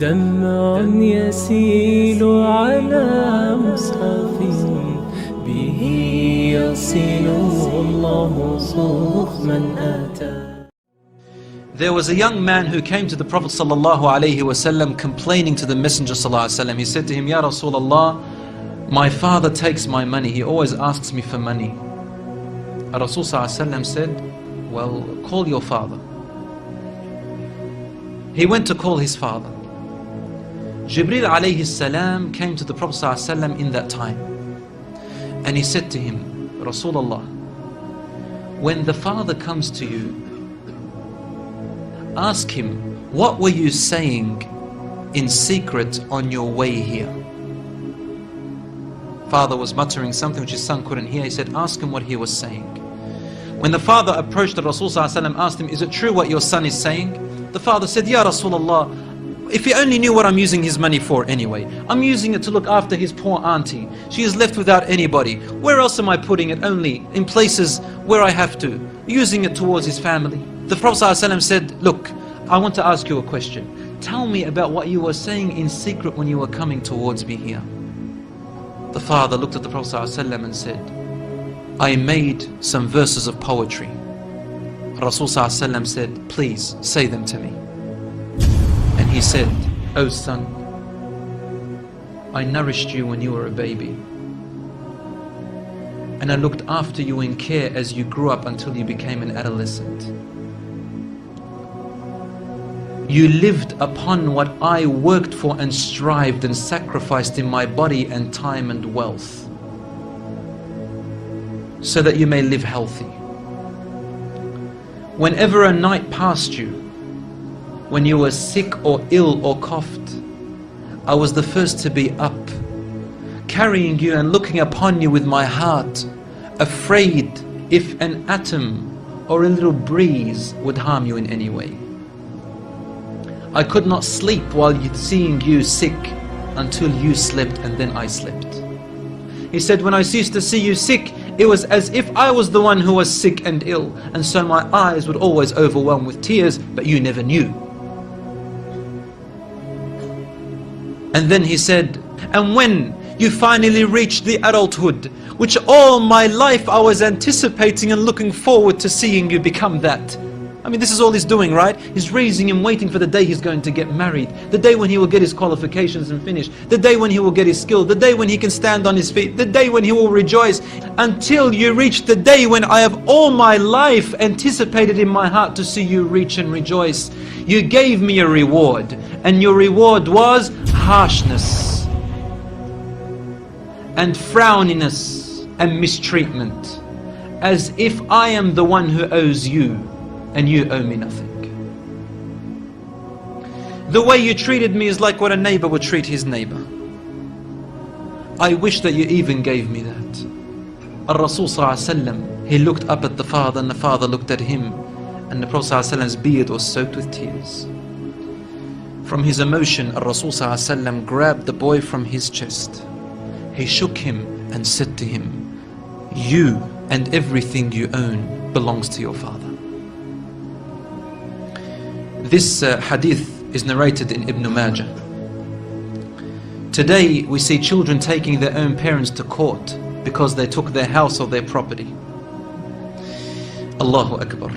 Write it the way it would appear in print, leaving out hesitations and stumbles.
دمع يسيل على مصحف به يصل الله صوخ من أتى. There was a young man who came to the Prophet ﷺ complaining to the Messenger ﷺ. He said to him, Ya Rasulullah, my father takes my money. He always asks me for money. Rasul ﷺ said, well, call your father. He went to call his father. Jibreel alayhi salam came to the Prophet ﷺ in that time. And he said to him, Rasulullah, when the father comes to you, ask him, what were you saying in secret on your way here? Father was muttering something which his son couldn't hear. He said, ask him what he was saying. When the father approached the Rasul ﷺ, asked him, is it true what your son is saying? The father said, Ya Rasulullah, if he only knew what I'm using his money for anyway. I'm using it to look after his poor auntie. She is left without anybody. Where else am I putting it? Only in places where I have to. Using it towards his family. The Prophet ﷺ said, look, I want to ask you a question. Tell me about what you were saying in secret when you were coming towards me here. The father looked at the Prophet ﷺ and said, I made some verses of poetry. Rasul ﷺ said, please say them to me. And he said, O son, I nourished you when you were a baby. And I looked after you in care as you grew up until you became an adolescent. You lived upon what I worked for and strived and sacrificed in my body and time and wealth, so that you may live healthy. Whenever a night passed you, when you were sick or ill or coughed, I was the first to be up, carrying you and looking upon you with my heart, afraid if an atom or a little breeze would harm you in any way. I could not sleep while seeing you sick until you slept, and then I slept. He said, when I ceased to see you sick, it was as if I was the one who was sick and ill, and so my eyes would always overwhelm with tears, but you never knew. And then he said, and when you finally reached the adulthood, which all my life I was anticipating and looking forward to seeing you become that. I mean, this is all he's doing, right? He's raising him, waiting for the day he's going to get married, the day when he will get his qualifications and finish, the day when he will get his skill, the day when he can stand on his feet, the day when he will rejoice, until you reach the day when I have all my life anticipated in my heart to see you reach and rejoice. You gave me a reward, and your reward was harshness and frowniness and mistreatment, as if I am the one who owes you and you owe me nothing. The way you treated me is like what a neighbor would treat his neighbor. I wish that you even gave me that. Al-Rasul ﷺ, he looked up at the father, and the father looked at him, and the Prophet ﷺ's beard was soaked with tears. From his emotion, Al-Rasul ﷺ grabbed the boy from his chest. He shook him and said to him, you and everything you own belongs to your father. This hadith is narrated in Ibn Majah. Today we see children taking their own parents to court because they took their house or their property. Allahu Akbar.